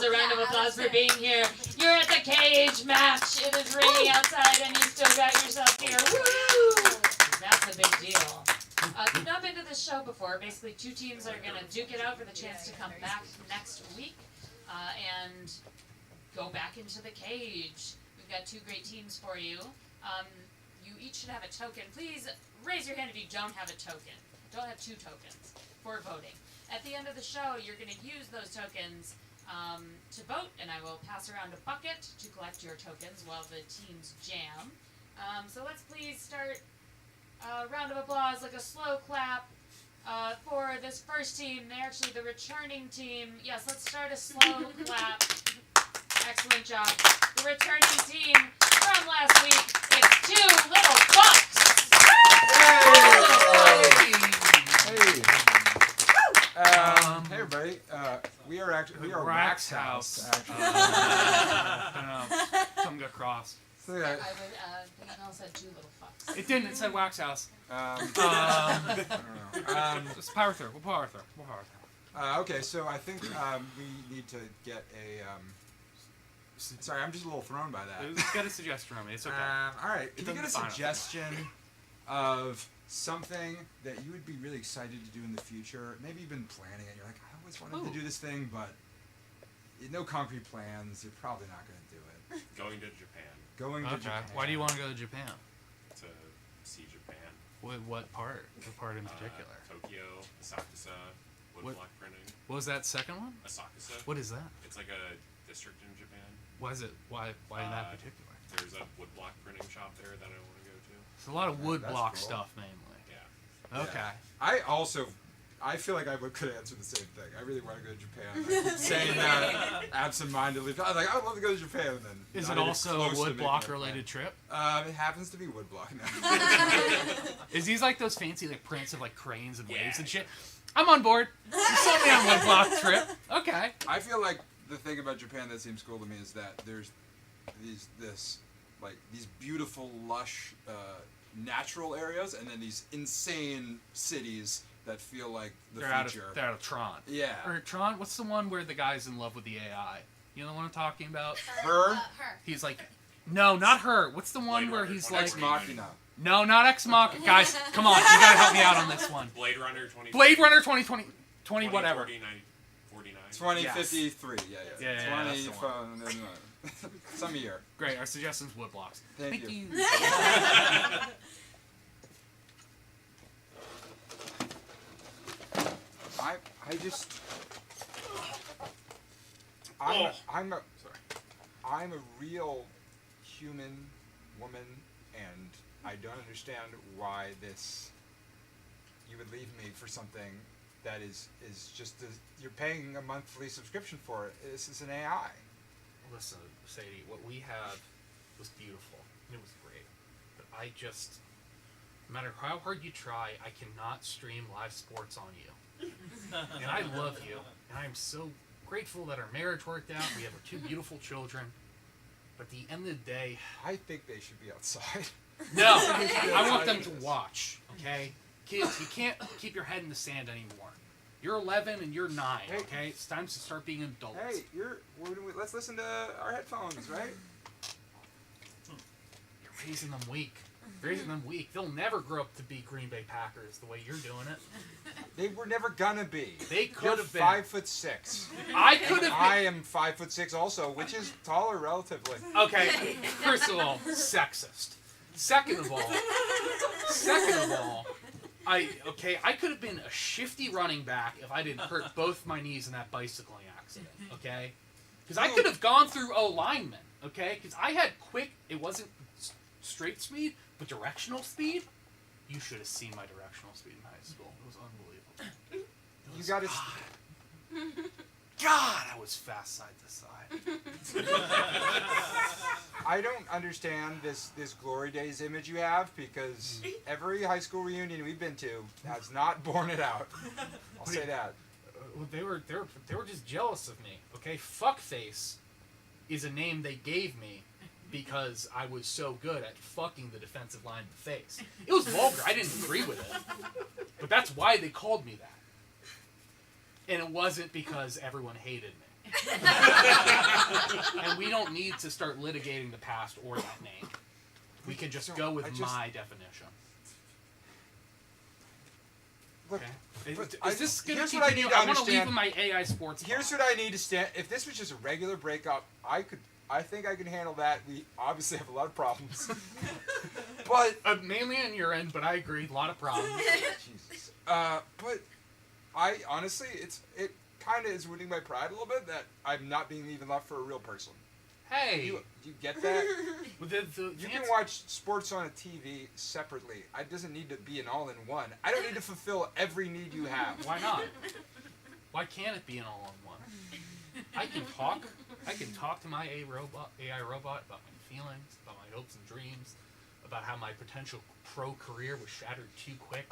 a round of applause for being here. You're at the Cagematch. It is raining outside, and you still got yourself here. Woo! That's a big deal. If you've not been to this show before, basically two teams are going to duke it out for the chance to come back next week and go back into the cage. We've got two great teams for you. You each should have a token. Please raise your hand if you don't have a token. Don't have two tokens for voting. At the end of the show, you're going to use those tokens to vote, and I will pass around a bucket to collect your tokens while the teams jam. So let's please start a round of applause, like a slow clap for this first team. They're actually the returning team. Yes, let's start a slow clap. Excellent job. The returning team from last week, it's Two Little Bucks. Hey everybody, we are Wax House. Something got crossed. I would, the email said Two Little Fucks. It didn't. It said Wax House. I don't know. It's power through. We'll power through. Okay, so I think we need to get a. Sorry, I'm just a little thrown by that. Get a suggestion from me. It's okay. All right, can you get a define it. suggestion of something that you would be really excited to do in the future? Maybe you've been planning it. You're like, I always wanted to do this thing, but no concrete plans. You're probably not going to do it. Going to Japan. Going to Japan. Why do you want to go to Japan? To see Japan. What part? What part in particular? Tokyo, Asakusa, woodblock printing. What was that second one? Asakusa. What is that? It's like a district in Japan. Why is it? Why in that particular? There's a woodblock printing shop there that I want to go to. It's a lot of wood That's block cool. stuff mainly. Yeah. Okay. I feel like I could answer the same thing. I really want to go to Japan. I keep saying that absentmindedly. I was like, I would love to go to Japan. And then Is not it even also close a to wood making block that plan. related trip? It happens to be woodblock now. Is these like those fancy like prints of like cranes and waves and shit? I'm on board. You sent me on wood block trip. Okay. I feel like the thing about Japan that seems cool to me is that there's these beautiful, lush, natural areas, and then these insane cities that feel like the future. They're out of Tron. Yeah. Or Tron. What's the one where the guy's in love with the AI? You know the one I'm talking about? Her? He's like, no, not her. What's the one Blade where Runner he's 2049. like, Ex Machina. no, not Ex Machina. Guys, come on, you gotta help me out on this one. Blade Runner 20. Blade Runner 2020 whatever. 49. 2053. Yeah. Yeah, that's the one. Some year. Great, our suggestions wood blocks. Thank you. I'm a real human woman, and I don't understand why you would leave me for something that is just you're paying a monthly subscription for it. This is an AI. Listen, Sadie, what we had was beautiful. It was great. But no matter how hard you try, I cannot stream live sports on you. And I love you, and I'm so grateful that our marriage worked out. We have our two beautiful children. But at the end of the day, I think they should be outside. no, I want them to watch, okay? Kids, you can't keep your head in the sand anymore. You're 11 and you're 9, okay? It's time to start being adults. Hey, let's listen to our headphones, right? You're raising them weak. They'll never grow up to be Green Bay Packers the way you're doing it. They were never gonna be. They could have been. 5'6". I could have been. I am 5'6" also, which is taller relatively. Okay, first of all, sexist. Second of all, I could have been a shifty running back if I didn't hurt both my knees in that bicycling accident, okay? Because I could have gone through linemen, okay? Because I had quick, it wasn't straight speed, but directional speed. You should have seen my directional speed in high school. It was unbelievable. You gotta. God, I was fast side to side. I don't understand this glory days image you have, because every high school reunion we've been to has not borne it out. I'll say that. They were just jealous of me. Okay, fuckface is a name they gave me because I was so good at fucking the defensive line in the face. It was vulgar. I didn't agree with it, but that's why they called me that. And it wasn't because everyone hated me. And we don't need to start litigating the past or that name. We can just go with my definition. Look, Okay. but Is this going here's to what I continue? need to I want to leave understand. in my AI sports. Here's pod. what I need to stand. If this was just a regular breakup, I think I could handle that. We obviously have a lot of problems. But Mainly on your end, but I agree. A lot of problems. Jesus. But I honestly, it kind of is wounding my pride a little bit that I'm not being even loved for a real person. Hey, You get that? You can watch sports on a TV separately. It doesn't need to be an all-in-one. I don't need to fulfill every need you have. Why not? Why can't it be an all-in-one? I can talk to my AI robot about my feelings, about my hopes and dreams, about how my potential pro career was shattered too quick.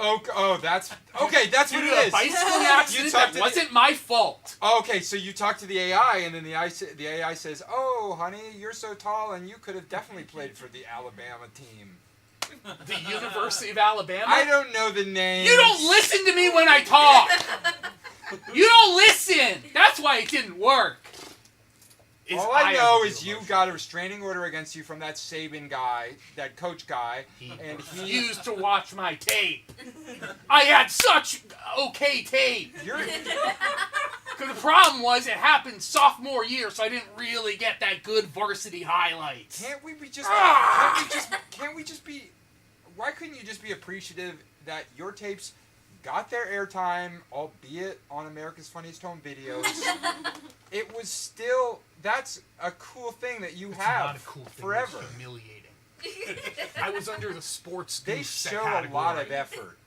That's okay. That's Due what to it a is. bicycling accident that wasn't my fault. Okay, so you talk to the AI, and then the AI says, "Oh, honey, you're so tall, and you could have definitely played for the Alabama team." The University of Alabama? I don't know the name. You don't listen to me when I talk! You don't listen! That's why it didn't work. All I know is you got a restraining order against you from that Saban guy, that coach guy, and he used to watch my tape. I had such okay tape. Because the problem was it happened sophomore year, so I didn't really get that good varsity highlights. Can't we just be? Why couldn't you just be appreciative that your tapes got their airtime, albeit on America's Funniest Home Videos? It was still, that's a cool thing that you have not a cool thing. forever. It's humiliating. I was under the sports They goose show category. a lot of effort.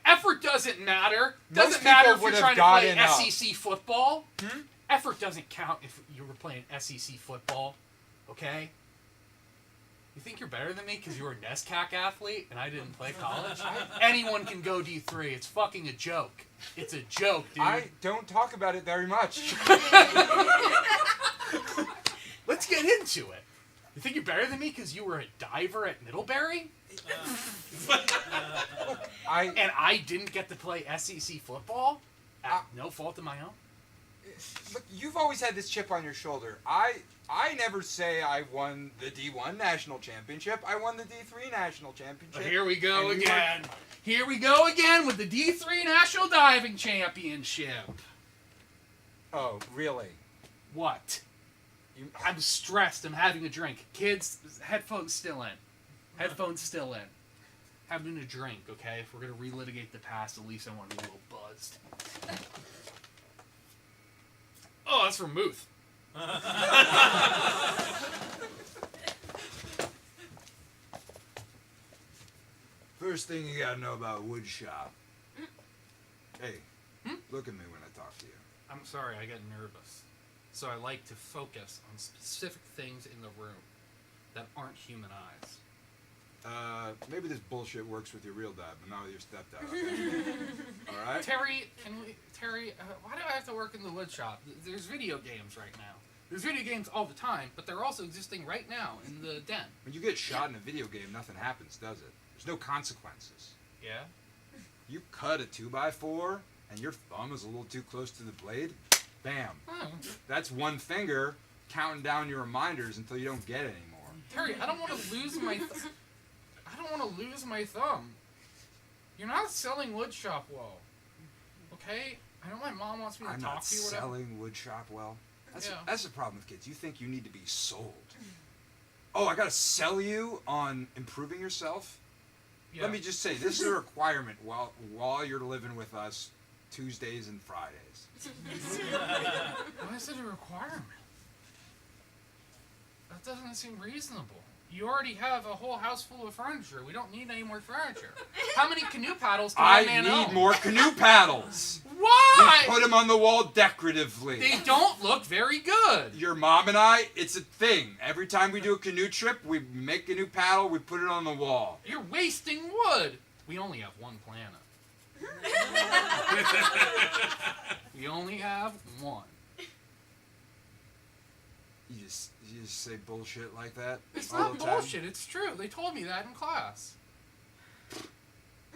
Effort doesn't matter. Most Doesn't matter if people you're would have trying to play gotten up. SEC football. Effort doesn't count if you were playing SEC football. Okay? You think you're better than me because you were a NESCAC athlete and I didn't play college? Anyone can go D3. It's fucking a joke. It's a joke, dude. I don't talk about it very much. Let's get into it. You think you're better than me because you were a diver at Middlebury? And I didn't get to play SEC football? At no fault of my own? Look, you've always had this chip on your shoulder. I never say I won the D1 national championship. I won the D3 national championship. Here we go And again. Here we go again with the D3 National Diving Championship. Oh, really? What? I'm stressed. I'm having a drink. Kids, headphones still in. Headphones still in. Having a drink, okay? If we're going to relitigate the past, at least I want to be a little buzzed. Oh, that's vermouth. First thing you gotta know about wood shop. Hey, look at me when I talk to you. I'm sorry, I get nervous. So I like to focus on specific things in the room that aren't human eyes. Maybe this bullshit works with your real dad, but not with your stepdad. All right? Terry, why do I have to work in the wood shop? There's video games right now. There's video games all the time, but they're also existing right now in the den. When you get shot in a video game, nothing happens, does it? There's no consequences. Yeah? You cut a 2x4, and your thumb is a little too close to the blade, bam. Oh. That's one finger counting down your reminders until you don't get it anymore. Terry, I don't want to lose my thumb. You're not selling wood shop well. Okay? I know my mom wants me to I'm talk not to you or whatever. selling wood shop well. Yeah. That's the problem with kids. You think you need to be sold. Oh, I gotta sell you on improving yourself? Yeah. Let me just say, this is a requirement while you're living with us Tuesdays and Fridays. Why is it a requirement? That doesn't seem reasonable. You already have a whole house full of furniture. We don't need any more furniture. How many canoe paddles can I one man need own? more canoe paddles. Why? We put them on the wall decoratively. They don't look very good. Your mom and I, it's a thing. Every time we do a canoe trip, we make a new paddle, we put it on the wall. You're wasting wood. We only have one planet. We only have one. You just say bullshit like that It's all not the time? bullshit. It's true. They told me that in class.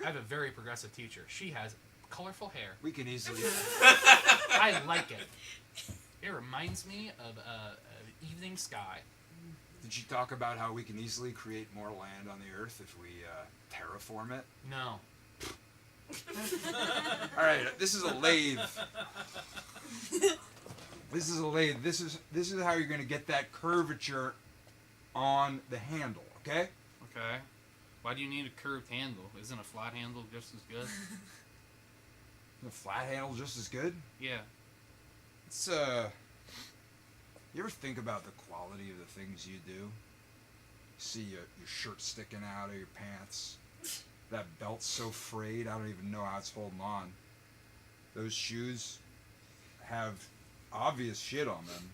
I have a very progressive teacher. She has colorful hair. We can easily... I like it. It reminds me of evening sky. Did you talk about how we can easily create more land on the Earth if we terraform it? No. All right, this is a lathe. This is a lathe. This is how you're going to get that curvature on the handle. Okay? Okay. Why do you need a curved handle? Isn't a flat handle just as good? The flat handle just as good. Yeah. It's You ever think about the quality of the things you do? See your shirt sticking out of your pants. That belt's so frayed, I don't even know how it's holding on. Those shoes have obvious shit on them.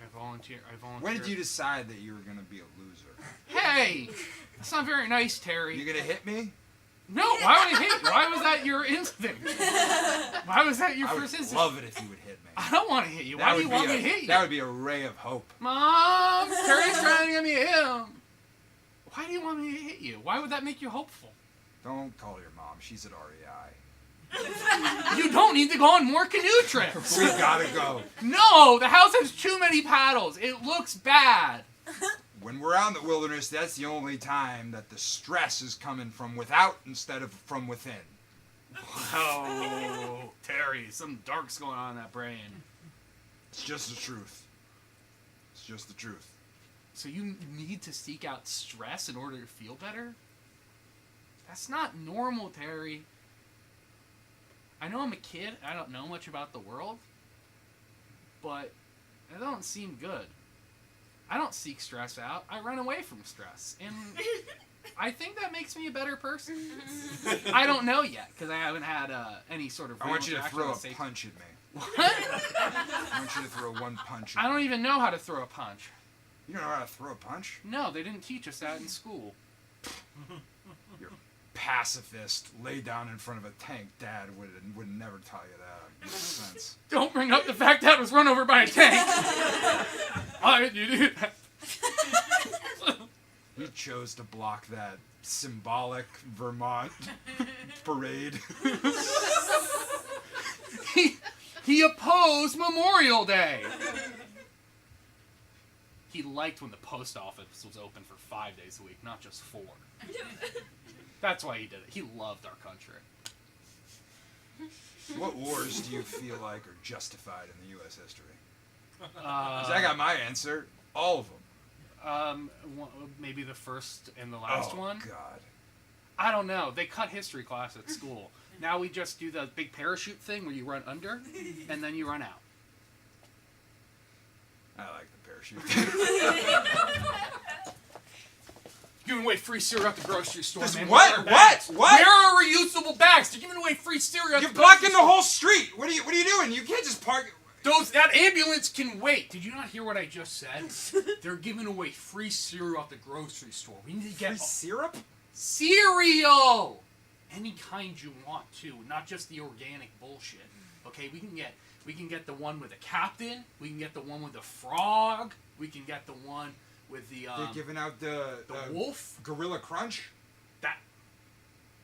I volunteer. When did you decide that you were going to be a loser? Hey! That's not very nice, Terry. You going to hit me? No, why would I hit you? Why was that your instinct? Why was that your I would first instinct? love it if you would hit me. I don't want to hit you. That Why do would you be want a- me to hit you? That would be a ray of hope. Mom, Terry's trying to get me to hit him. Why do you want me to hit you? Why would that make you hopeful? Don't call your mom. She's at REI. You don't need to go on more canoe trips. We gotta go. No, the house has too many paddles. It looks bad. When we're out in the wilderness, that's the only time that the stress is coming from without instead of from within. Oh, Terry, something dark's going on in that brain. It's just the truth. It's just the truth. So you need to seek out stress in order to feel better? That's not normal, Terry. I know I'm a kid. I don't know much about the world. But it don't seem good. I don't seek stress out. I run away from stress. And I think that makes me a better person. I don't know yet, because I haven't had any sort of I want you to interaction throw a with safety. punch at me. What? I want you to throw one punch at I me. don't even know how to throw a punch. You don't know how to throw a punch? No, they didn't teach us that in school. You're a pacifist. Lay down in front of a tank. Dad would never tell you that. It makes sense. Don't bring up the fact that I was run over by a tank. Why did you do that? You chose to block that symbolic Vermont parade. He opposed Memorial Day. He liked when the post office was open for 5 days a week, not just 4. That's why he did it. He loved our country. What wars do you feel like are justified in the U.S. history? 'Cause Uh, I got my answer. All of them. Maybe the first and the last one. God. I don't know. They cut history class at school. Now we just do the big parachute thing where you run under and then you run out. I like the parachute. Giving away free cereal at the grocery store, This- man. what? Where are bags? What? What? Where are reusable bags? They're giving away free cereal at You're the grocery blocking the whole street. What are you doing? You can't just park. That ambulance can wait. Did you not hear what I just said? They're giving away free cereal at the grocery store. We need to get Free syrup? cereal, any kind you want to, not just the organic bullshit. Okay, we can get the one with a captain. We can get the one with a frog. We can get the one with the They're giving out the wolf. Gorilla Crunch.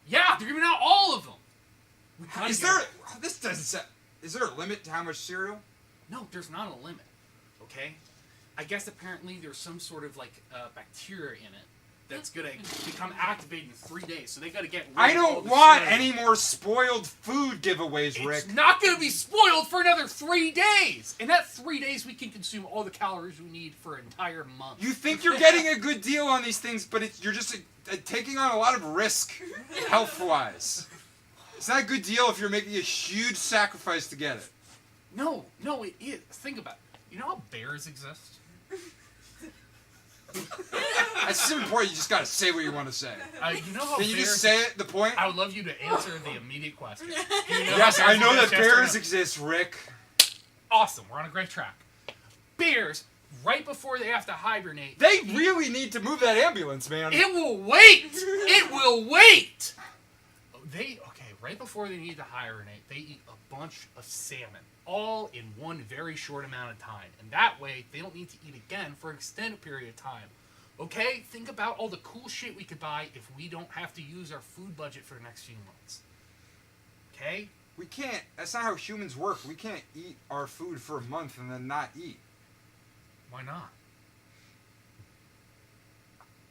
Yeah, they're giving out all of them. Is there? This doesn't say. Is there a limit to how much cereal? No, there's not a limit. Okay, I guess apparently there's some sort of like bacteria in it that's gonna become activated in 3 days. So they gotta get rid I of all don't the want cereal. any more spoiled food giveaways, Rick. It's not gonna be spoiled for another 3 days. In that 3 days, we can consume all the calories we need for an entire month. You think you're getting a good deal on these things, but you're just taking on a lot of risk, health-wise. It's not a good deal if you're making a huge sacrifice to get it. No, it is. Think about it. You know how bears exist? That's so important. You just gotta say what you want to say. You know how Can you bears... just say it? The point? I would love you to answer the immediate question. Do you know Yes, how I know that exist, yes or bears no? exist, Rick. Awesome, we're on a great track. Bears, right before they have to hibernate... They really need to move that ambulance, man. It will wait! It will wait! Right before they need to hibernate, they eat a bunch of salmon, all in one very short amount of time. And that way, they don't need to eat again for an extended period of time. Okay? Think about all the cool shit we could buy if we don't have to use our food budget for the next few months. Okay? We can't. That's not how humans work. We can't eat our food for a month and then not eat. Why not?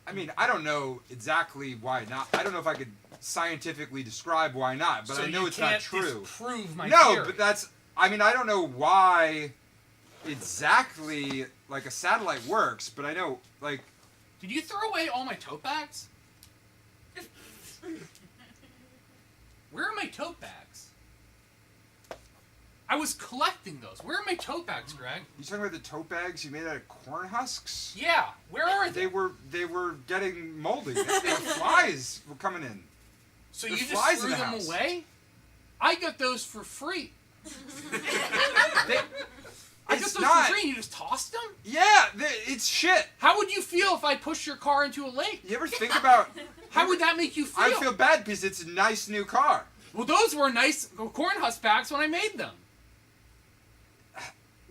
I mean, I don't know exactly why not. I don't know if I could scientifically describe why not, but So I know you it's can't not true. disprove my No, theory. but that's. I mean, I don't know why exactly like a satellite works, but I know like. Did you throw away all my tote bags? Where are my tote bags? I was collecting those. Where are my tote bags, Greg? You talking about the tote bags you made out of corn husks? Yeah, where are they? They were getting moldy. The flies were coming in. So There you are flies just in threw the them house. away? I got those for free. I got It's those not. for free and you just tossed them? Yeah, it's shit. How would you feel if I pushed your car into a lake? You ever think about? How would that make you feel? I feel bad because it's a nice new car. Well, those were nice corn husk bags when I made them.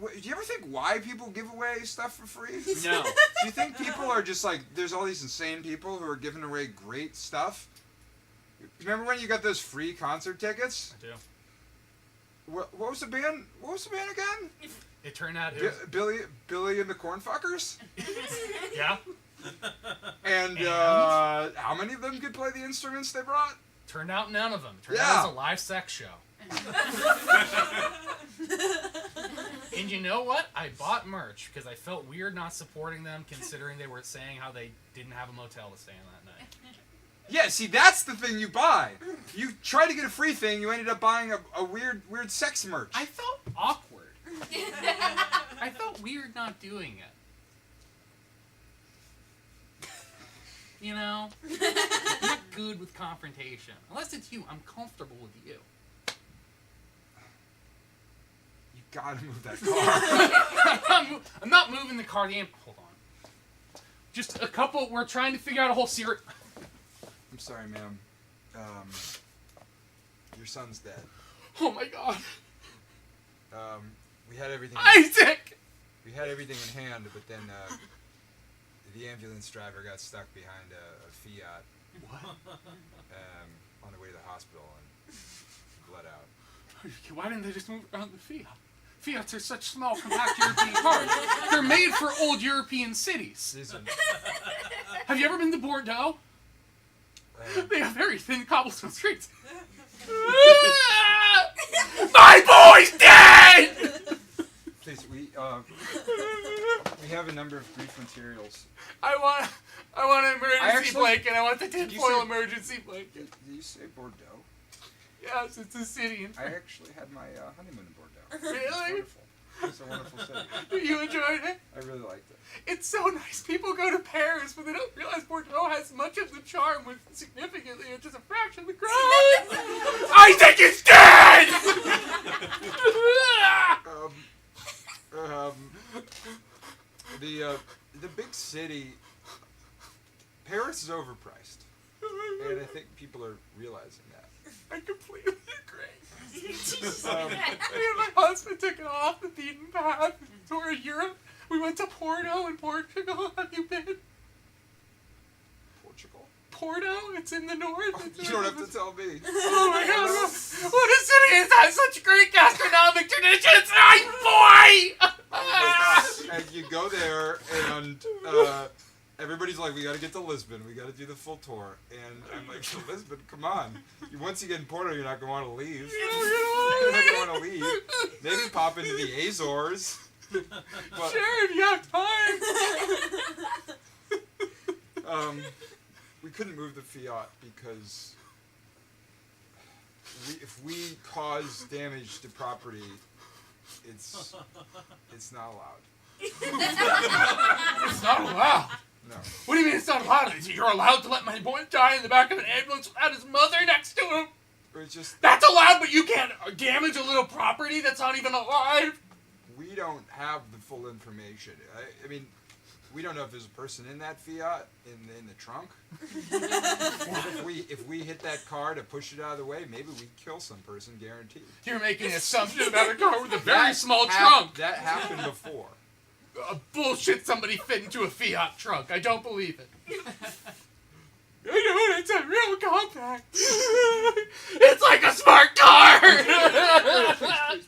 Do you ever think why people give away stuff for free? No. Do you think people are just like, there's all these insane people who are giving away great stuff? Remember when you got those free concert tickets? I do. What was the band? What was the band again? It turned out it was... Billy and the Cornfuckers? Yeah? And how many of them could play the instruments they brought? Turned out none of them. Turned Yeah. out it was a live sex show. And you know what? I bought merch because I felt weird not supporting them considering they were saying how they didn't have a motel to stay in that night. Yeah, see, that's the thing you buy. You try to get a free thing, you ended up buying a weird sex merch. I felt awkward. I felt weird not doing it. You know? I'm not good with confrontation. Unless it's you, I'm comfortable with you. You gotta move that car. I'm not moving the car. Hold on. Just a couple. We're trying to figure out a whole series. I'm sorry, ma'am. Your son's dead. Oh my god. We had everything. Isaac! We had everything in hand, but then the ambulance driver got stuck behind a Fiat. What? On the way to the hospital and bled out. Why didn't they just move around the Fiat? Fiats are such small, compact European cars. They're made for old European cities. Listen, Have you ever been to Bordeaux? They have very thin cobblestone streets. My boy's dead! please, we have a number of brief materials. I want an emergency actually- blanket. I want the Did you tinfoil say- emergency blanket. Did you say Bordeaux? Yes, it's a city. I actually had my honeymoon in Bordeaux. Really? It's wonderful. It's a wonderful city. You enjoyed it? I really liked it. It's so nice. People go to Paris, but they don't realize Bordeaux has much of the charm with significantly it's just a fraction of the crowd. Isaac is dead! The big city, Paris is overpriced, and I think people are realizing that. I completely agree. Um, Me and my husband took it off the beaten path. Toured Europe. We went to Porto in Portugal. Have you been? Portugal? Porto? It's in the north. It's You don't have to tell me. Oh my god. What a city has such great gastronomic traditions. Ay, boy! And you go there, and everybody's like, we gotta get to Lisbon. We gotta do the full tour. And I'm like, to Lisbon? Come on. Once you get in Porto, you're not gonna want to leave. You're not gonna want to leave. Maybe pop into the Azores. But, Sure, if you have time. we couldn't move the Fiat because if we cause damage to property, it's not allowed. It's not allowed. No. What do you mean it's not allowed? You're allowed to let my boy die in the back of an ambulance without his mother next to him? It's just That's allowed, but you can't damage a little property that's not even alive? we don't have the full information. I mean, we don't know if there's a person in that Fiat in the trunk. if we hit that car to push it out of the way, maybe we kill some person, guaranteed. You're making an assumption about a car with a very That small hap- trunk. That happened before. Bullshit, somebody fit into a Fiat trunk. I don't believe it. I know it's a real compact. It's like a smart car.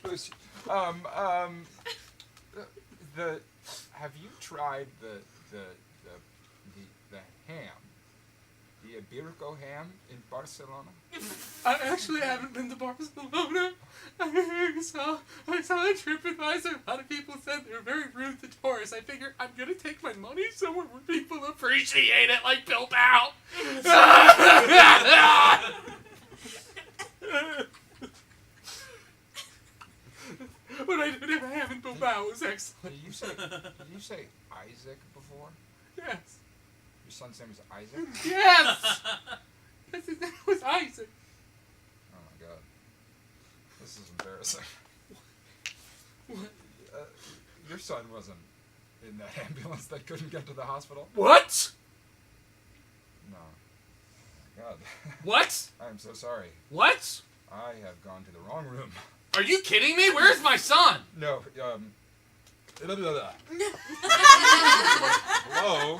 Please. Have you tried the ham? The Iberico ham in Barcelona? I actually haven't been to Barcelona. I saw on TripAdvisor. A lot of people said they were very rude to tourists. I figured I'm gonna take my money somewhere where people appreciate it, like Bilbao. What I did have a ham in Bilbao was excellent. Did you say Isaac before? Yes. Your son's name is Isaac? Yes. Yes, his name was Isaac. Oh my god. This is embarrassing. What? Your son wasn't in that ambulance that couldn't get to the hospital? What? No. Oh my god. What? I'm so sorry. What? I have gone to the wrong room. Are you kidding me? Where's my son? No, hello?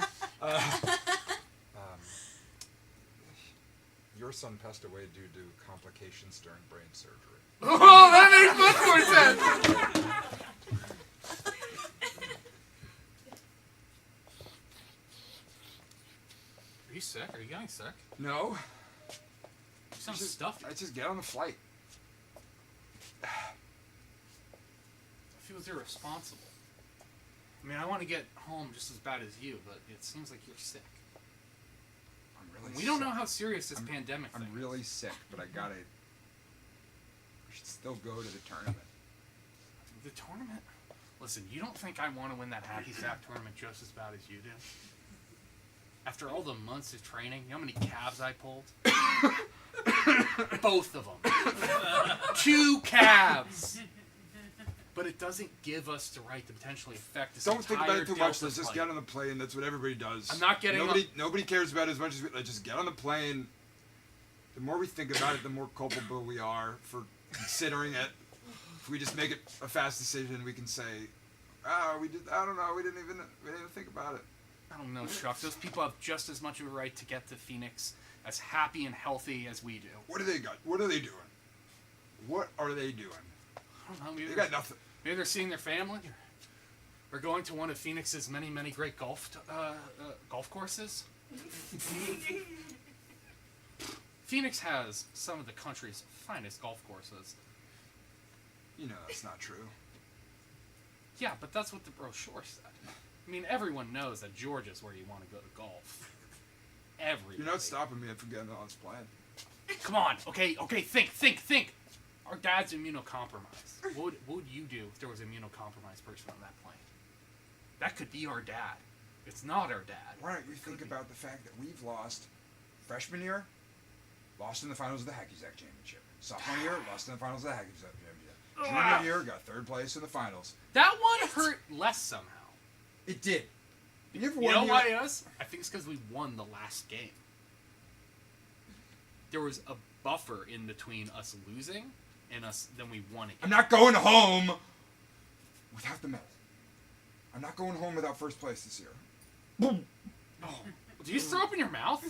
Your son passed away due to complications during brain surgery. Oh, that makes much more sense. Are you sick? Are you getting sick? No. You sound stuffy. I just get on the flight. That feels irresponsible. I mean, I want to get home just as bad as you, but it seems like you're sick. I'm really We don't sick. know how serious this pandemic thing I'm really sick, but I should still go to the tournament. The tournament? Listen, you don't think I want to win that hacky sack tournament just as bad as you do? After all the months of training, you know how many calves I pulled? Both of them. 2 calves. But it doesn't give us the right to potentially affect this Don't think about entire it too much. Delta Let's just flight. get on the plane. That's what everybody does. I'm not getting Nobody cares about it as much as we. Let's just get on the plane. The more we think about it, the more culpable we are for considering it. If we just make it a fast decision, we can say, we did. I don't know. We didn't even think about it. I don't know, Chuck. Those people have just as much of a right to get to Phoenix as happy and healthy as we do. What do they got? What are they doing? What are they doing? I don't know. Maybe They got nothing. Maybe they're seeing their family, or going to one of Phoenix's many, many great golf courses. Phoenix has some of the country's finest golf courses. You know that's not true. Yeah, but that's what the brochure said. I mean, everyone knows that Georgia's where you want to go to golf. Everybody. You're not stopping me from getting on this plane. Come on, okay, think. Our dad's immunocompromised. What would you do if there was an immunocompromised person on that plane? That could be our dad. It's not our dad. Why don't you think about the fact that we've lost freshman year, lost in the finals of the Hacky Sack Championship. Sophomore year, lost in the finals of the Hacky Sack Championship. Junior year, got 3rd place in the finals. That one hurt less somehow. It did. You know why it is? I think it's because we won the last game. There was a buffer in between us losing and us, then we won again. I'm not going home without the medal. I'm not going home without 1st place this year. Oh, did you just throw up in your mouth?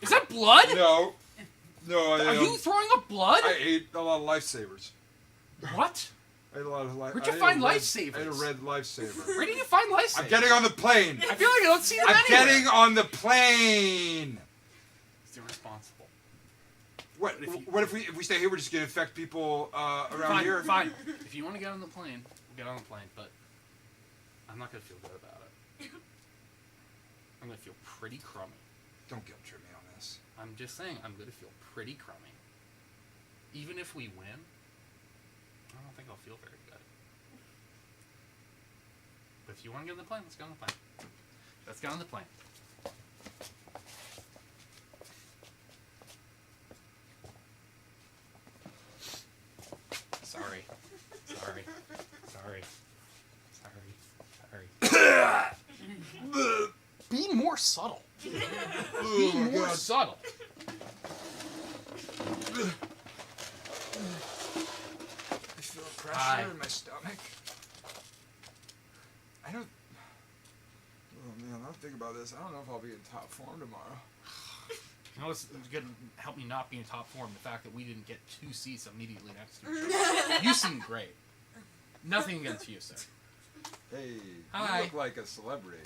Is that blood? No, Are you throwing up blood? I ate a lot of Lifesavers. What? I ate a lot of Where'd you find Lifesavers? I ate a red Lifesaver. Where did you find Lifesavers? I'm getting on the plane. I feel like I don't see them I'm anywhere. getting on the plane. It's irresponsible. What if we stay here? We're just gonna infect people around Fine, here. fine. If you want to get on the plane, we'll get on the plane. But I'm not gonna feel good about it. I'm gonna feel pretty crummy. Don't guilt trip me on this. I'm just saying, I'm gonna feel pretty crummy. Even if we win, I don't think I'll feel very good. But if you want to get on the plane, let's get on the plane. Let's get on the plane. Sorry. Be more subtle. Be more subtle. I feel pressure in my stomach. I don't. Oh man, I'll think about this. I don't know if I'll be in top form tomorrow. You know what's going to help me not be in top form? The fact that we didn't get 2 seats immediately next to each other. You seem great. Nothing against you, sir. Hey, Hi. you look like a celebrity.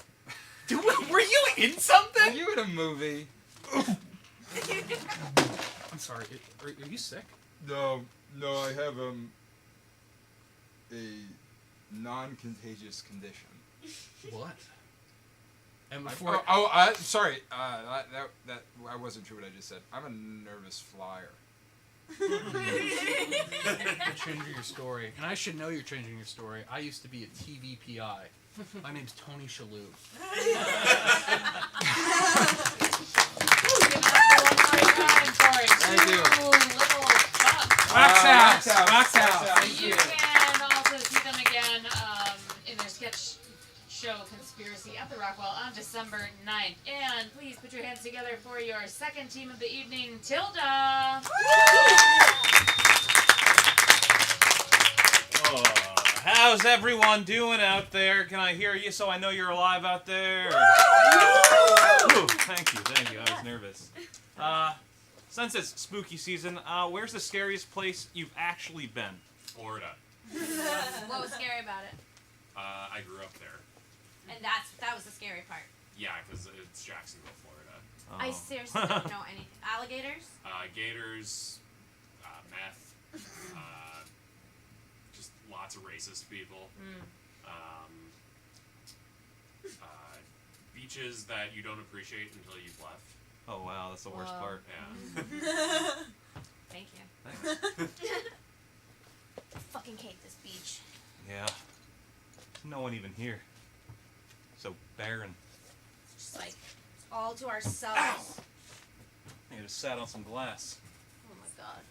Were you in something? Are you in a movie? I'm sorry. Are you sick? No, I have a non-contagious condition. What? And Sorry. That I wasn't true what I just said. I'm a nervous flyer. You're changing your story. And I should know you're changing your story. I used to be a TV PI. My name's Tony Shalhoub. Thank you. Wax House. Thank You can also see them again in their sketch show Conspiracy at the Rockwell on December 9th. And please put your hands together for your second team of the evening, Tilda. How's everyone doing out there? Can I hear you so I know you're alive out there? Ooh, thank you. I was nervous. Since it's spooky season, where's the scariest place you've actually been? Florida. What was scary about it? I grew up there. And that was the scary part. Yeah, because it's Jacksonville, Florida. I seriously don't know anything. Alligators? Gators, meth, just lots of racist people. Beaches that you don't appreciate until you've left. Oh wow, that's the worst Whoa. part. Yeah. Thank you. Thanks. I fucking hate this beach. Yeah. No one even here. So barren. Just like, it's all to ourselves. I just sat on some glass. Oh my god.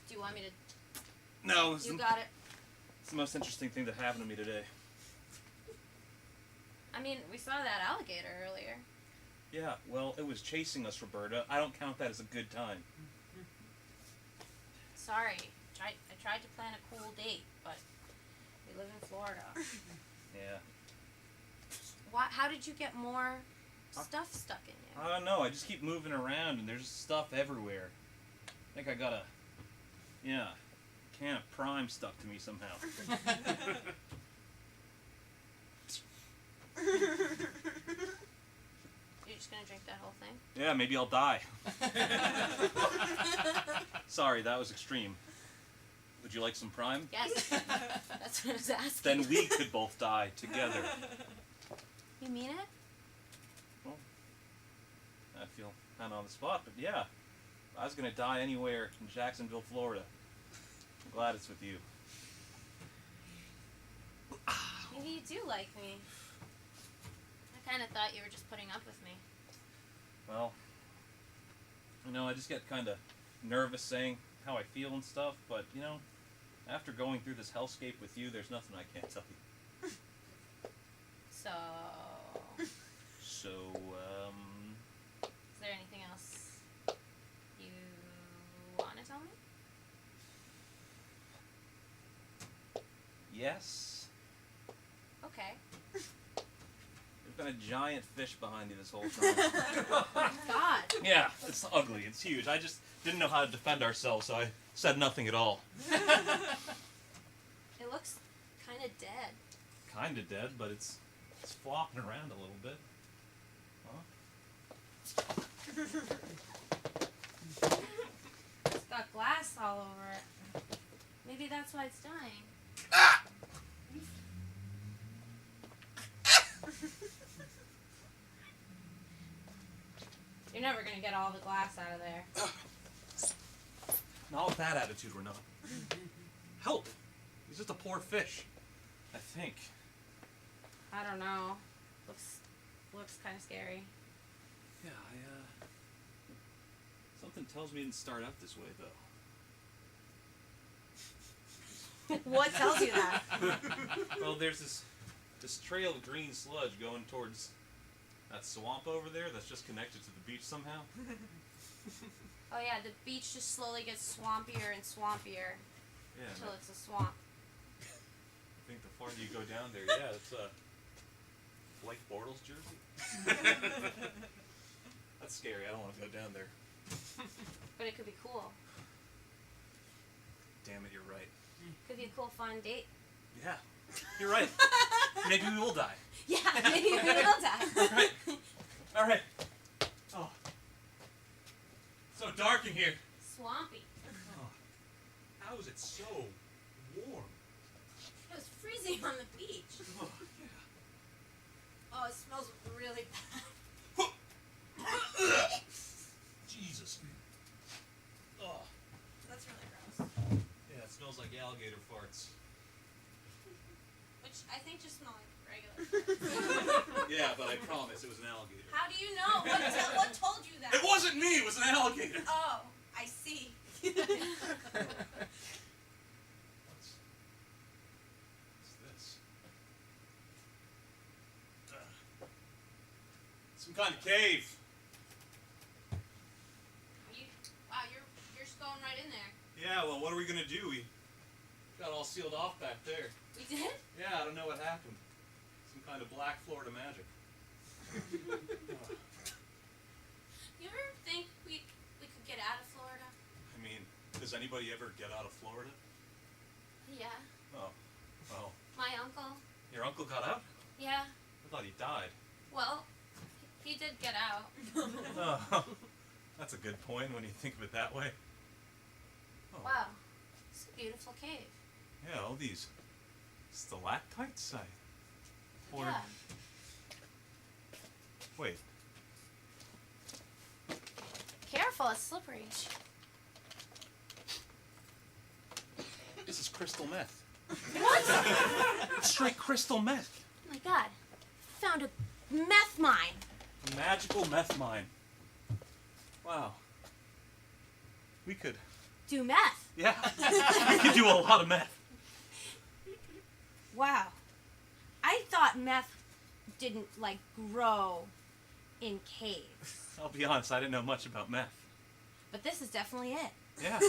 Do you want me to... No, You got it. it's the most interesting thing that happened to me today. I mean, we saw that alligator earlier. Yeah, well, it was chasing us, Roberta. I don't count that as a good time. Sorry. I tried to plan a cool date, but we live in Florida. Yeah. How did you get more stuff stuck in you? I don't know. I just keep moving around, and there's stuff everywhere. I think I got a can of Prime stuck to me somehow. You're just gonna drink that whole thing? Yeah, maybe I'll die. Sorry, that was extreme. Would you like some Prime? Yes. That's what I was asking. Then we could both die together. You mean it? I feel kind of on the spot, but yeah. I was gonna die anywhere in Jacksonville, Florida. I'm glad it's with you. Maybe you do like me. I kind of thought you were just putting up with me. Well, I just get kind of nervous saying how I feel and stuff, but, after going through this hellscape with you, there's nothing I can't tell you. So, So, is there anything else you want to tell me? yes. Okay. There's been a giant fish behind you this whole time. God. Yeah, it's ugly, it's huge. I just didn't know how to defend ourselves, so I said nothing at all. It looks kind of dead. Kinda dead, but it's flopping around a little bit. Huh? It's got glass all over it. Maybe that's why it's dying. You're never gonna get all the glass out of there. Not with that attitude, we're not. Help! He's just a poor fish. I think. I don't know. Looks kind of scary. Yeah, something tells me it didn't start out this way, though. What tells you that? Well, there's this trail of green sludge going towards that swamp over there that's just connected to the beach somehow. Oh yeah, the beach just slowly gets swampier and swampier Yeah, until it's a swamp. I think the farther you go down there, yeah, it's Blake Bortles jersey. That's scary. I don't want to go down there. But it could be cool. Damn it, you're right. Could be a cool, fun date. Yeah, you're right. Maybe we will die. Yeah, maybe we will die. Alright. Alright. Oh. So dark in here. Swampy. How is it so warm? It was freezing on the beach. Oh, Oh, it smells really bad. yeah. Jesus. Oh. That's really gross. Yeah, it smells like alligator farts. Which I think just smell like regular. Yeah, but I promise it was an alligator. How do you know? What told you that? It wasn't me, it was an alligator. Oh, I see. What's this? Some kind of cave. Wow, you're just going right in there. Yeah, well, what are we gonna do? We got all sealed off back there. We did? Yeah, I don't know what happened. Some kind of black Florida magic. You ever think we could get out of Florida? I mean, does anybody ever get out of Florida? Yeah. Oh, well, My uncle. your uncle got out? Yeah. I thought he died. Well, he did get out. Oh, that's a good point when you think of it that way. Oh, Wow. It's a beautiful cave. yeah, all these stalactites. Or Yeah. wait, Careful, it's slippery. this is crystal meth. What? Straight crystal meth. Oh my god. Found a meth mine. A magical meth mine. Wow. We could. Do meth. Yeah. We could do a lot of meth. Wow. I thought meth didn't, like, grow in caves. I'll be honest, I didn't know much about meth. But this is definitely it. Yeah.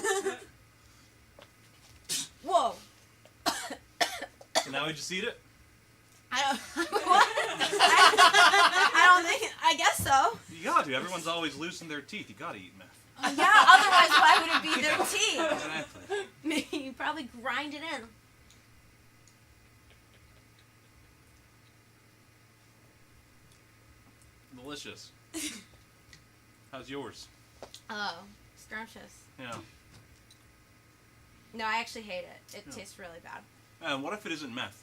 Whoa. So now we just eat it? I don't. What? I don't think. I guess so. You gotta. Everyone's always losing their teeth. You gotta eat meth. Yeah. Otherwise, why would it be their teeth? Exactly. Maybe you probably grind it in. Delicious. How's yours? Oh, scrumptious. Yeah. No, I actually hate it. It Yeah. tastes really bad. And what if it isn't meth?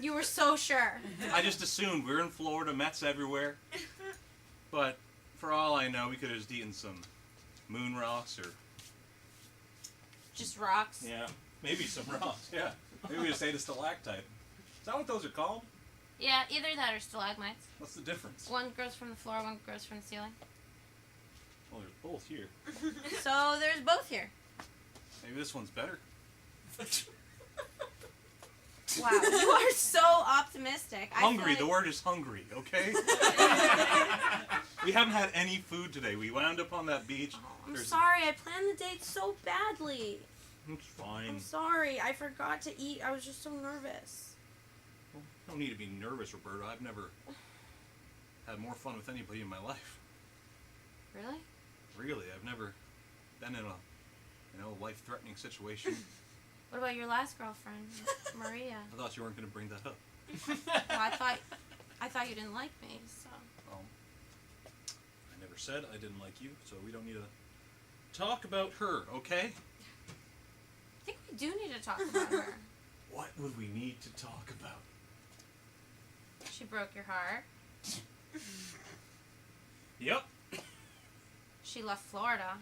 You were so sure. I just assumed we're in Florida, meth's everywhere. But for all I know, we could have just eaten some moon rocks or Just rocks. yeah, maybe some rocks. Yeah, maybe we just ate a stalactite. Is that what those are called? Yeah, either that or stalagmites. What's the difference? One grows from the floor, one grows from the ceiling. Well, there's both here. So there's both here. Maybe this one's better. Wow, you are so optimistic. I Hungry. feel The word is hungry. Okay. We haven't had any food today. We wound up on that beach. Oh, I'm There's- sorry. I planned the date so badly. It's fine. I'm sorry. I forgot to eat. I was just so nervous. Well, you don't need to be nervous, Roberta. I've never had more fun with anybody in my life. Really? Really, I've never been in a life-threatening situation. What about your last girlfriend, Maria? I thought you weren't going to bring that up. Well, I thought you didn't like me. So. I never said I didn't like you, so we don't need to talk about her, okay? I think we do need to talk about her. What would we need to talk about? She broke your heart. Yep. She left Florida,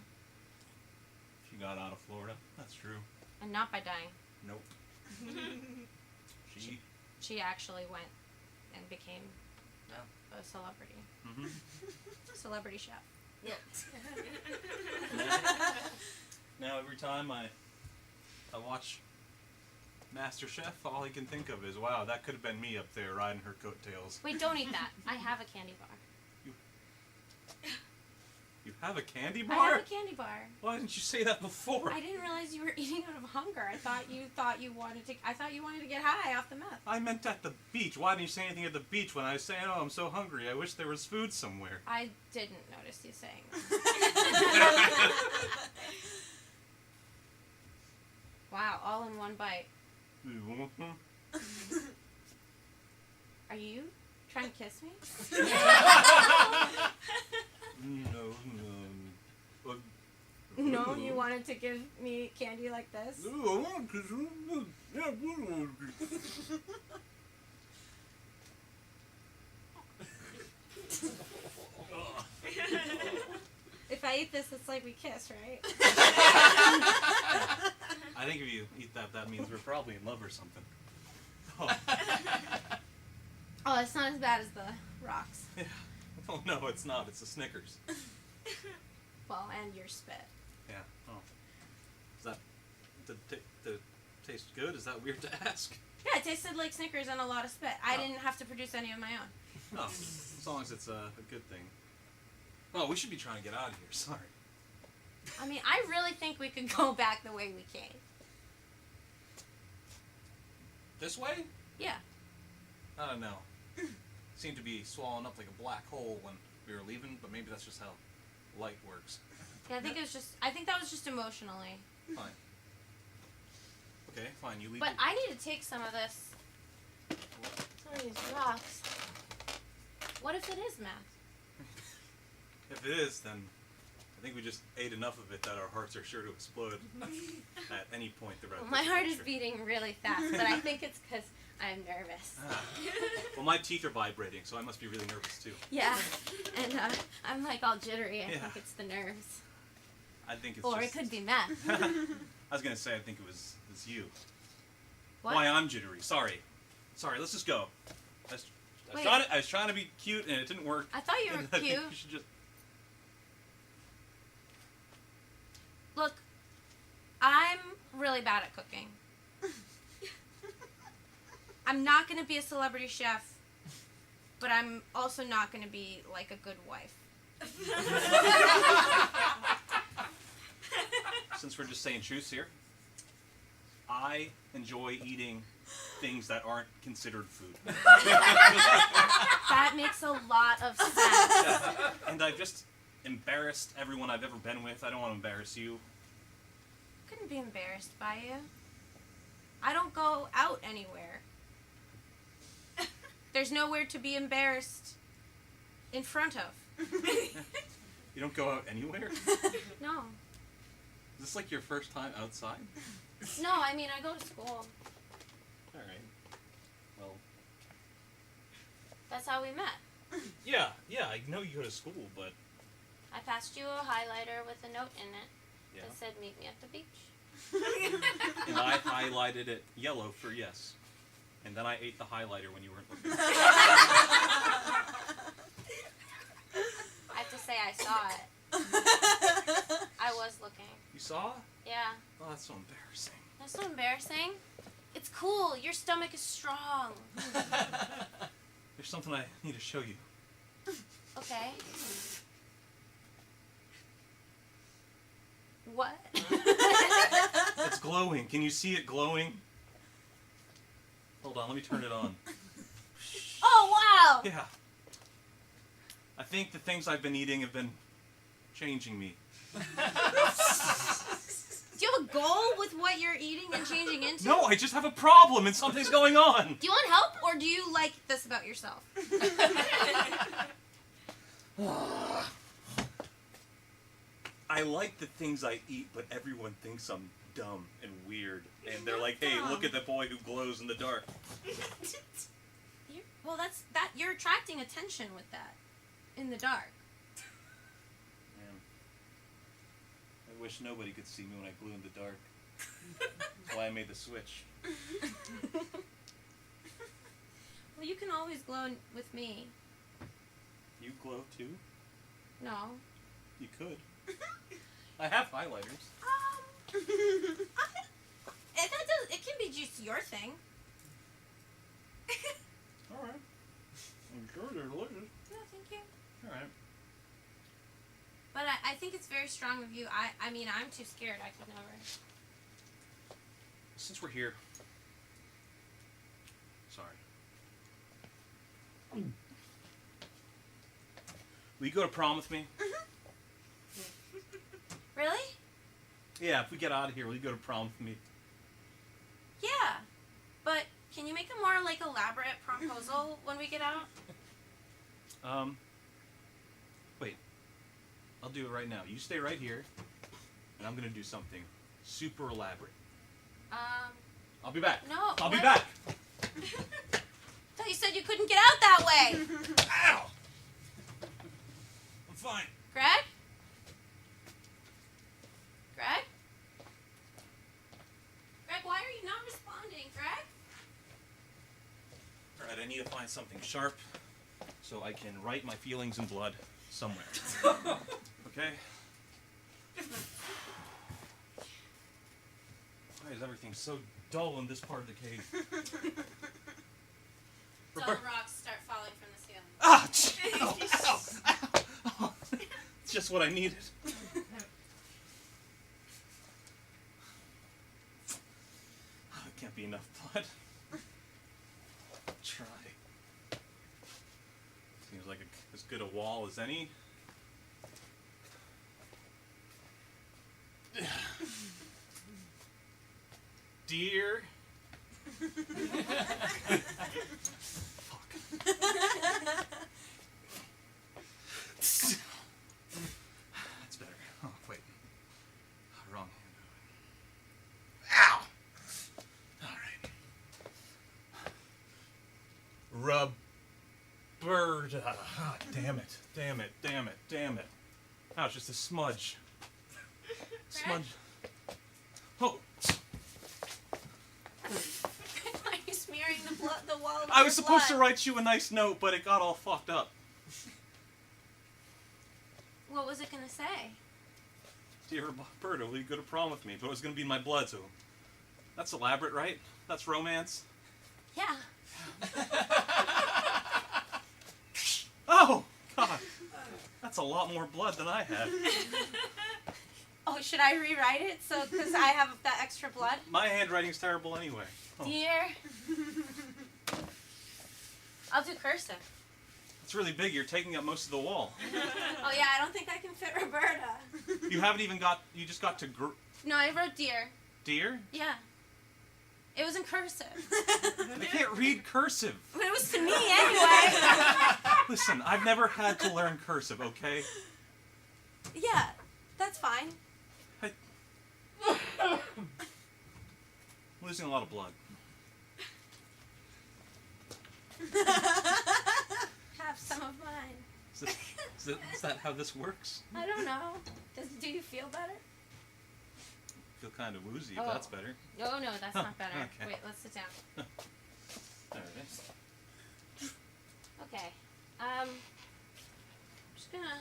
She got out of Florida. That's true. and not by dying. Nope. She. She actually went and became a celebrity. Mm-hmm. Celebrity chef. Now every time I watch MasterChef, all I can think of is, wow, that could have been me up there riding her coattails. Wait, don't eat that. I have a candy bar. You have a candy I bar? have a candy bar. Why didn't you say that before? I didn't realize you were eating out of hunger. I thought you wanted to get high off the meth. I meant at the beach. Why didn't you say anything at the beach when I was saying, oh, I'm so hungry. I wish there was food somewhere. I didn't notice you saying that. Wow, all in one bite. Are you trying to kiss me? No, you wanted to give me candy like this? If I eat this, it's like we kiss, right? I think if you eat that, that means we're probably in love or something. Oh, Oh, it's not as bad as the rocks. yeah. Oh no, it's not. It's a Snickers. Well, and your spit. Yeah. Oh. Is that the taste good? Is that weird to ask? Yeah, it tasted like Snickers and a lot of spit. I Oh. didn't have to produce any of my own. No, as long as it's a good thing. Oh, we should be trying to get out of here. Sorry. I mean, I really think we could go back the way we came. This way? Yeah. I don't know. Seemed to be swallowing up like a black hole when we were leaving, but maybe that's just how light works. Yeah, I think that was just emotionally. Fine. Okay, fine. You leave. But I need to take some of this. Some of these rocks. What if it is meth? If it is, then I think we just ate enough of it that our hearts are sure to explode at any point throughout Well, this my heart is adventure. beating really fast, but I think it's because I'm nervous. Ah. Well, my teeth are vibrating, so I must be really nervous too. Yeah, and I'm like all jittery. I Yeah. think it's the nerves. I think it's Or just... it could be meth. I was gonna say I think it was you. What? Why I'm jittery. Sorry, let's just go. Wait. I was trying to be cute and it didn't work. I thought you were And I think cute. we should just... Look, I'm really bad at cooking. I'm not going to be a celebrity chef, but I'm also not going to be like a good wife. Since we're just saying truths here, I enjoy eating things that aren't considered food. That makes a lot of sense. And I've just embarrassed everyone I've ever been with. I don't want to embarrass you. Couldn't be embarrassed by you. I don't go out anywhere. There's nowhere to be embarrassed in front of. You don't go out anywhere? No. Is this like your first time outside? No, I mean, I go to school. Alright. Well, That's how we met. yeah, I know you go to school, but... I passed you a highlighter with a note in it Yeah. that said, meet me at the beach. And I highlighted it yellow for yes. And then I ate the highlighter when you weren't looking. I have to say, I saw it. I was looking. You saw? Yeah. Oh, that's so embarrassing. That's so embarrassing. It's cool. Your stomach is strong. There's something I need to show you. Okay. What? It's glowing. Can you see it glowing? Hold on, let me turn it on. Oh, wow! Yeah. I think the things I've been eating have been changing me. Do you have a goal with what you're eating and changing into? No, I just have a problem and something's going on. Do you want help, or do you like this about yourself? I like the things I eat, but everyone thinks I'm dumb and weird. And they're like, hey, look at the boy who glows in the dark. Well, you're attracting attention with that. In the dark. Man. I wish nobody could see me when I glue in the dark. That's why I made the switch. Well, you can always glow with me. You glow too? No. You could. I have highlighters. It can be just your thing. Alright. I'm sure they're delicious. No, thank you. Alright. But think it's very strong of you. I mean, I'm too scared. I could never. Since we're here. Sorry. Will you go to prom with me? Really? Yeah, if we get out of here, will you go to prom with me? Yeah. But can you make a more like elaborate proposal when we get out? Wait. I'll do it right now. You stay right here, and I'm gonna do something super elaborate. I'll be back. No. I'll be what? back. Thought you said you couldn't get out that way. Ow! I'm fine. Greg? Greg? Greg, why are you not responding, Greg? Alright, I need to find something sharp so I can write my feelings in blood somewhere. Okay? Why is everything so dull in this part of the cave? It's all rocks start falling from the ceiling. Ah! Ow, ow, ow. It's just what I needed. It can't be enough blood. Try. Seems like as good a wall as any. Dear. Fuck. That's better. Oh, wait. Wrong hand. Ow! Alright. Roberta. Ah, damn it. Damn it. Damn it. Damn it. Oh, it's just a smudge. Smudge. Oh, Why are you smearing the wall with I your was supposed to blood? write you a nice note, but it got all fucked up. What was it gonna say? Dear Roberta, will you go to prom with me? But it was going to be in my blood, so that's elaborate, right? That's romance. Yeah. Oh, God. That's a lot more blood than I had. Oh, should I rewrite it because I have that extra blood? My handwriting's terrible anyway. Oh, Dear. I'll do cursive. it's really big. You're taking up most of the wall. Oh yeah, I don't think I can fit Roberta. You haven't even got, you just got to No, I wrote dear. dear? Yeah. It was in cursive. I can't read cursive. But it was to me anyway. Listen, I've never had to learn cursive, okay? Yeah, that's fine. I'm losing a lot of blood. Have some of mine. Is that how this works? I don't know. Do you feel better? I feel kind of woozy, if Oh. that's better. Oh no, that's not better. Okay. Wait, let's sit down. Alright. Okay. I'm just gonna.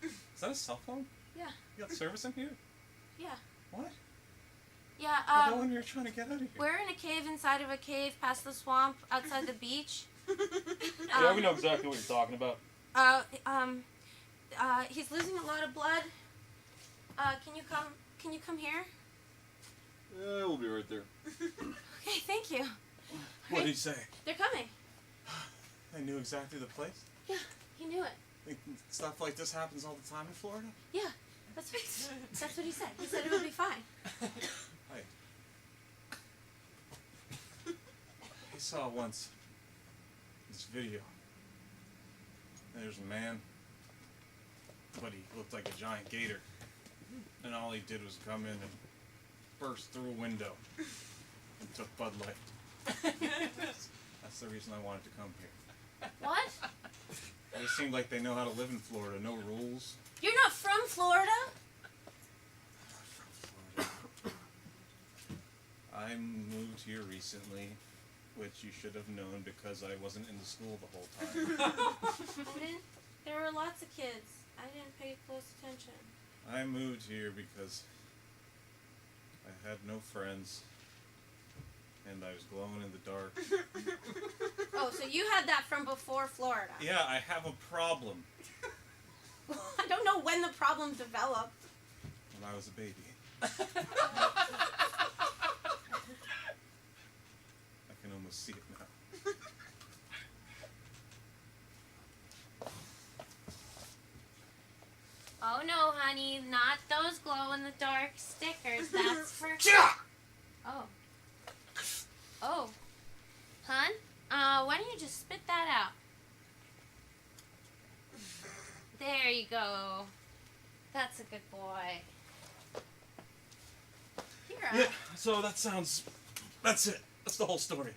Is that a cell phone? Yeah. You got service in here? Yeah. What? Yeah. Well, when you're trying to get out of here. We're in a cave inside of a cave, past the swamp, outside the beach. Yeah, we know exactly what you're talking about. He's losing a lot of blood. Can you come here? Yeah, we'll be right there. Okay, thank you. What did he say? They're coming. They knew exactly the place? Yeah, he knew it. Think stuff like this happens all the time in Florida? Yeah, that's what he said. He said it would be fine. Hey. I saw once this video. There's a man, but he looked like a giant gator. And all he did was come in and burst through a window and took Bud Light. That's the reason I wanted to come here. What? It seemed like they know how to live in Florida. No rules. You're not from Florida? I moved here recently, which you should have known because I wasn't in the school the whole time. There were lots of kids. I didn't pay close attention. I moved here because I had no friends and I was glowing in the dark. Oh, so you had that from before Florida? Yeah, I have a problem. I don't know when the problem developed. When I was a baby. I can almost see it now. Oh no, honey, not those glow-in-the-dark stickers. That's for... Oh. Oh. Hun? Why don't you just spit that out? There you go. That's a good boy. Here, Yeah, so that's it. That's the whole story.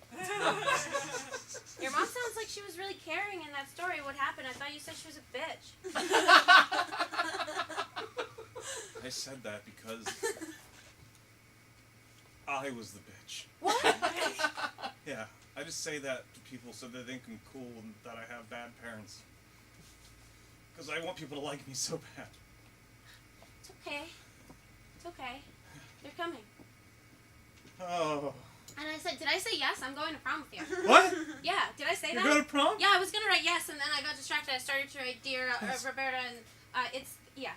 Your mom sounds like she was really caring in that story. What happened? I thought you said she was a bitch. I said that because I was the bitch. What? Yeah, I just say that to people so they think I'm cool and that I have bad parents. Because I want people to like me so bad. It's okay. It's okay. They're coming. Oh. And I said, did I say yes? I'm going to prom with you. What? Yeah, did I say You're that? going to prom? Yeah, I was going to write yes, and then I got distracted. I started to write dear Roberta, and it's, yeah.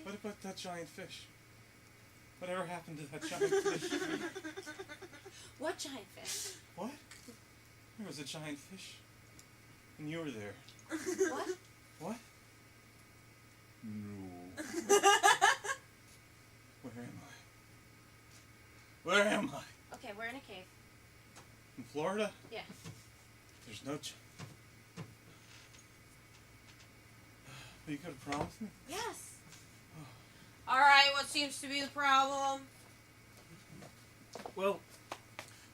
What about that giant fish? Whatever happened to that giant fish? What giant fish? What? There was a giant fish. And you were there. What? What? No. Where am I? Where am I? Okay, we're in a cave. In Florida? Yeah. There's no Are you going to prom with me? Yes. All right, what seems to be the problem? Well,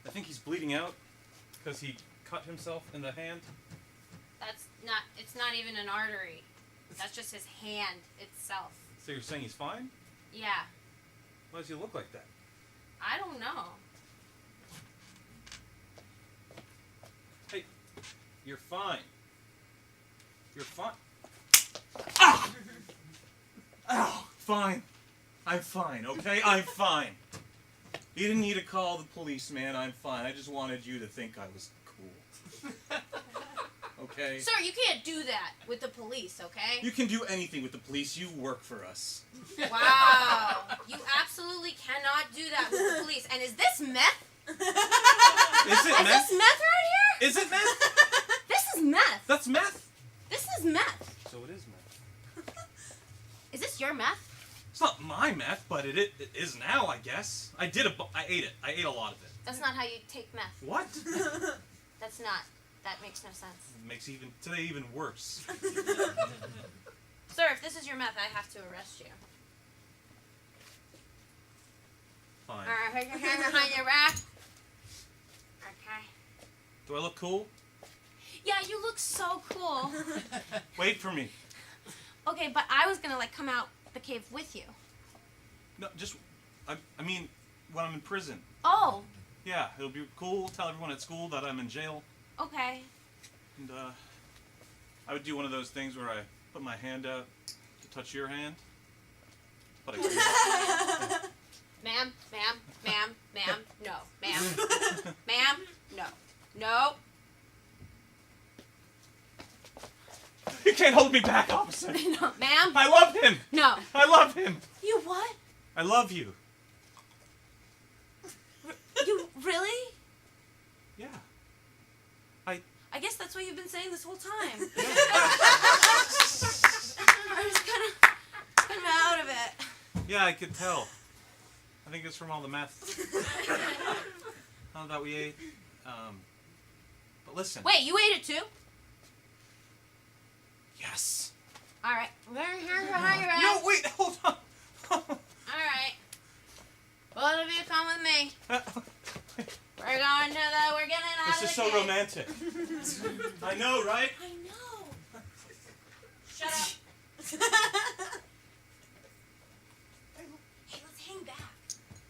I think he's bleeding out because he cut himself in the hand. It's not even an artery. That's just his hand itself. So you're saying he's fine? Yeah. Why does he look like that? I don't know. Hey, you're fine. You're fine. Ah! Ow! Fine. I'm fine, okay? I'm fine. You didn't need to call the police, man. I'm fine. I just wanted you to think I was cool. Okay? Sir, you can't do that with the police, okay? You can do anything with the police. You work for us. Wow. You absolutely cannot do that with the police. And is this meth? Is it Is meth? this meth right here? Is it meth? This is meth. That's meth? This is meth. So it is meth. Is this your meth? It's not my meth, but it is now, I guess. I ate it. I ate a lot of it. That's not how you take meth. What? That's not. That makes no sense. It makes today even worse. Sir, if this is your meth, I have to arrest you. Fine. Alright, put your hand behind your back. Okay. Do I look cool? Yeah, you look so cool. Wait for me. Okay, but I was gonna come out the cave with you. No, just I mean when I'm in prison. Oh, Yeah, it'll be cool. Tell everyone at school that I'm in jail. okay. And I would do one of those things where I put my hand out to touch your hand. But I couldn't. Ma'am, no. Ma'am, no. No. You can't hold me back, officer. No, ma'am. I love him. No. I love him. You what? I love you. You really? Yeah. I guess that's what you've been saying this whole time. I was kind of out of it. Yeah, I could tell. I think it's from all the meth that we ate. But listen. Wait, you ate it too? Yes. All right. Very hands behind your back. No, wait, hold on. All right. Both of you come with me. We're going to we're getting out This of is the so cave. romantic. I know, right? I know. Shut up. Hey, let's hang back.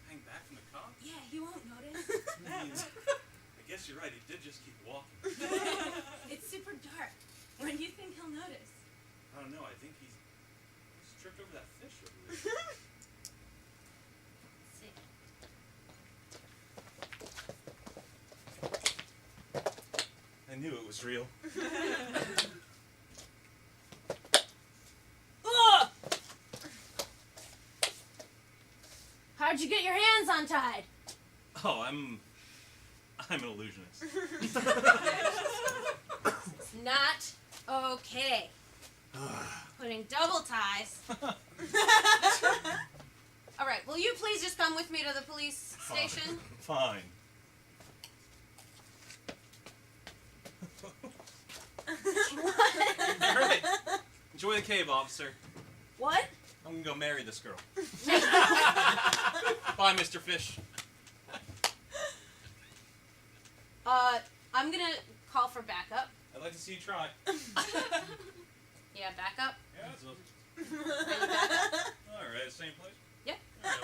Hang back from the cop? Yeah, he won't notice. I guess you're right. He did just keep walking. It's super dark. When do you think he'll notice? I don't know. I think he's tripped over that fish over there. Let's see. I knew it was real. How'd you get your hands untied? Oh, I'm an illusionist. It's not okay. Putting double ties. All right, will you please just come with me to the police station? Fine. All right. Enjoy the cave, officer. What? I'm gonna go marry this girl. Bye, Mr. Fish. I'm gonna call for backup. I'd like to see you try. Yeah, backup. Yeah, so, Are you backup? all right, same place. Yep. All right,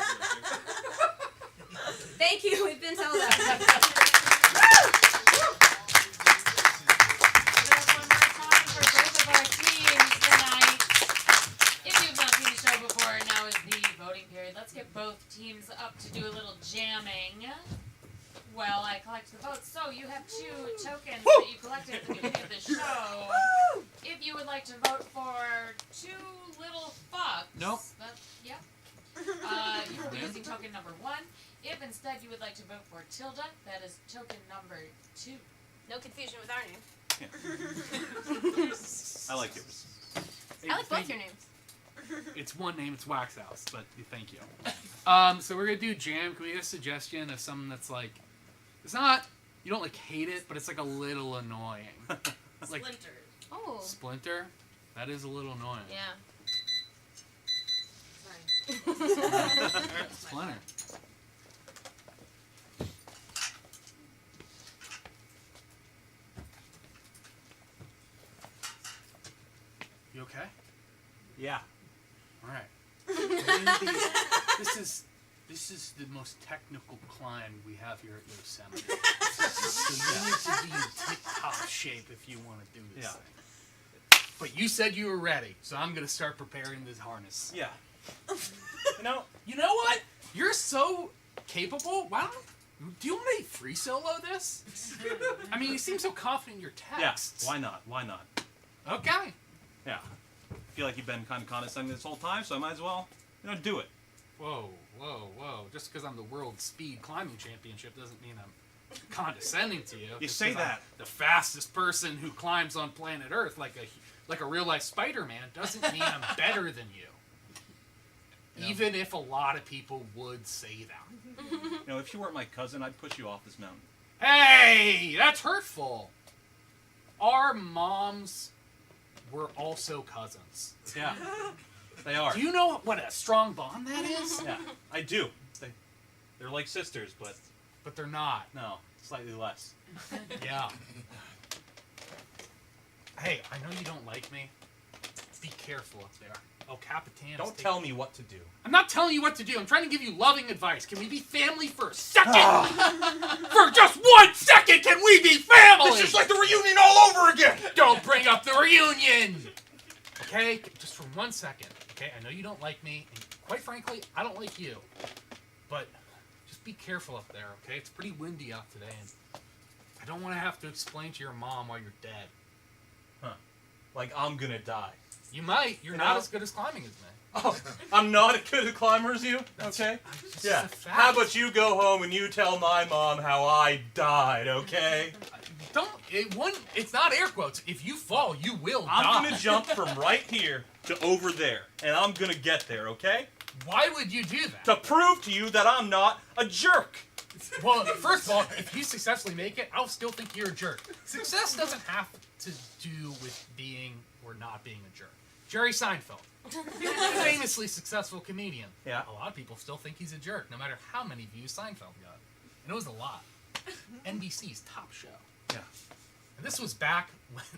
over Thank you. We've been told that. There's one more time for both of our teams tonight. If you've not seen the show before, now is the voting period. Let's get both teams up to do a little jamming. Well, I collect the votes. So you have 2 tokens that you collected at the beginning of the show. If you would like to vote for 2 little fucks. Nope. Yeah. You will be using token number 1. If instead you would like to vote for Tilda, that is token number 2. No confusion with our name. I like yours. I like both your names. It's one name, it's Wax House, but thank you. So we're gonna do jam. Can we get a suggestion of something that's like, it's not, you don't like hate it, but it's like a little annoying. Like Splinter. Oh. Splinter? That is a little annoying. Yeah. Sorry. Splinter. You okay? Yeah. All right. This is the most technical climb we have here at Yosemite. So you need to be in tip-top shape if you want to do this Yeah. thing. But you said you were ready, so I'm gonna start preparing this harness. Yeah. You know, You know what? You're so capable. Why don't do you want me to free solo this? I mean, you seem so confident in your yeah. texts. Why not? Why not? Okay. Yeah. I feel like you've been kind of condescending this whole time, so I might as well, do it. Whoa. Just because I'm the world speed climbing championship doesn't mean I'm condescending to you. You Just say 'cause I'm that. the fastest person who climbs on planet Earth like a real life Spider-Man doesn't mean I'm better than you. Yeah. Even if a lot of people would say that. If you weren't my cousin, I'd push you off this mountain. Hey, that's hurtful. Our moms were also cousins. Yeah. They are. Do you know what a strong bond that is? Yeah, I do. They're like sisters, but But they're not. no, slightly less. Yeah. Hey, I know you don't like me. Be careful up there. El Capitan. Don't tell me what to do. I'm not telling you what to do. I'm trying to give you loving advice. Can we be family for a second? For just 1 second, can we be family? It's just like the reunion all over again! Don't bring up the reunion! Okay? Just for 1 second. Okay? I know you don't like me, and quite frankly, I don't like you. But just be careful up there, okay? It's pretty windy out today, and I don't want to have to explain to your mom why you're dead. Like I'm gonna die. You might. You're not as good as climbing as me. Oh, I'm not as good a climber as you? Okay. It's Yeah. just a fact. How about you go home and you tell my mom how I died, okay? It's not air quotes. If you fall, you will die. I'm gonna jump from right here to over there, and I'm gonna get there, okay? Why would you do that? To prove to you that I'm not a jerk. Well, first of all, if you successfully make it, I'll still think you're a jerk. Success doesn't have to do with being or not being a jerk. Jerry Seinfeld, famously successful comedian. Yeah. A lot of people still think he's a jerk, no matter how many views Seinfeld got. And it was a lot. NBC's top show. Yeah. And this was back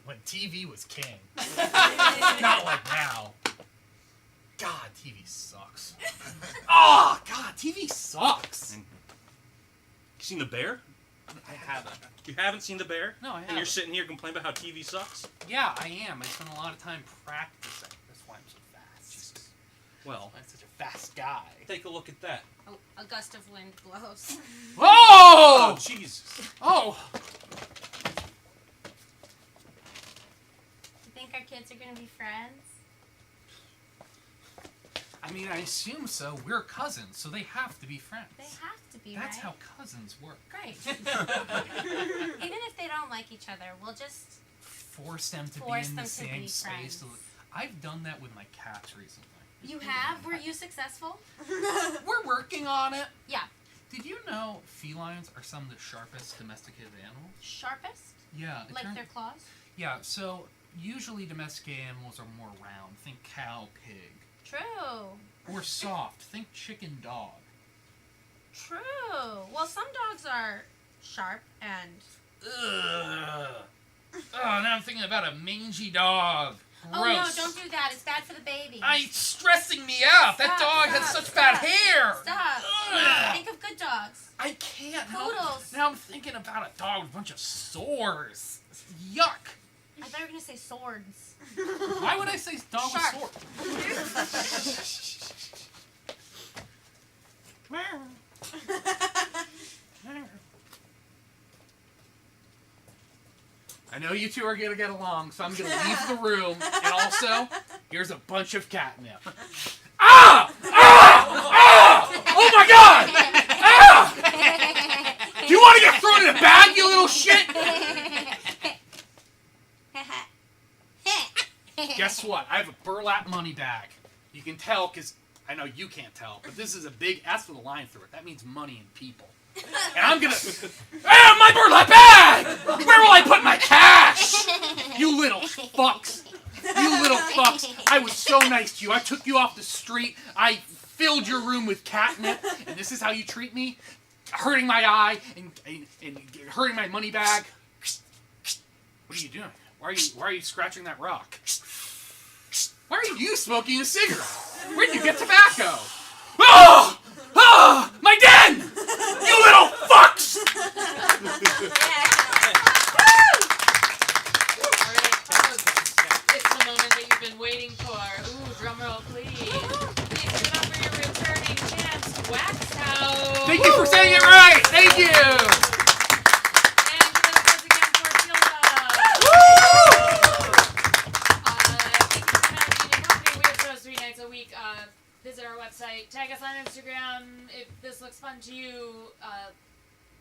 when TV was king. Not like now. God, TV sucks. Oh, God, TV sucks. You seen The Bear? I haven't. You haven't seen The Bear? No, I And you're haven't. sitting here complaining about how TV sucks? Yeah, I am. I spend a lot of time practicing. That's why I'm so fast. Jesus. Well, I'm such a fast guy. take a look at that. Oh, a gust of wind blows. Whoa! Oh, Jesus. Oh! You think our kids are gonna be friends? I mean, I assume so. We're cousins, so they have to be friends. They have to be, That's right? how cousins work. Great. Even if they don't like each other, we'll just Force them to Force be in them the to same be space. friends. I've done that with my cats recently. You have? Were you successful? We're working on it. Yeah. Did you know felines are some of the sharpest domesticated animals? Sharpest? Yeah. it Like turn- their claws? Yeah, so usually domesticated animals are more round. Think cow, pig. True. Or soft. Think chicken, dog. True. Well, some dogs are sharp and... Ugh. Oh, now I'm thinking about a mangy dog. Gross. Oh, no, don't do that. It's bad for the baby. It's stressing me out. That dog has such bad hair. Stop. Ugh. Think of good dogs. I can't help. Poodles. Now I'm thinking about a dog with a bunch of sores. Yuck. I thought you were going to say swords. Why would I say dog Sharp. with sores? I know you two are going to get along, so I'm going to leave the room. And also, here's a bunch of catnip. Ah! Ah! Ah! Oh my god! Ah! Do you want to get thrown in a bag, you little shit? Guess what? I have a burlap money bag. You can tell because I know you can't tell, but this is a big S with a line through it. That means money and people. And I'm gonna... Ah, my burlap bag! Where will I put my cash? You little fucks. You little fucks. I was so nice to you. I took you off the street. I filled your room with catnip. And this is how you treat me? Hurting my eye and hurting my money bag. What are you doing? Why are you scratching that rock? Why are you smoking a cigarette? Where'd you get tobacco? Oh! Oh! My den! You little fucks! Alright, folks. It's the moment that you've been waiting for. Ooh, drum roll, please. Please give it up for your returning champs, Wax House. Thank you for saying it right! Thank you! And give it up once again for Tilda. Thank you for managing and marketing. We have shows 3 nights a week. Visit our website. Tag us on Instagram. If this looks fun to you,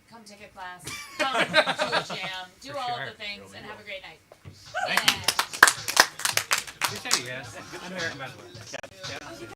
come take a class. Come to a jam. Do all of the things and have a great night. Thank you. Yeah. Good to see you guys. I'm Eric, by the way.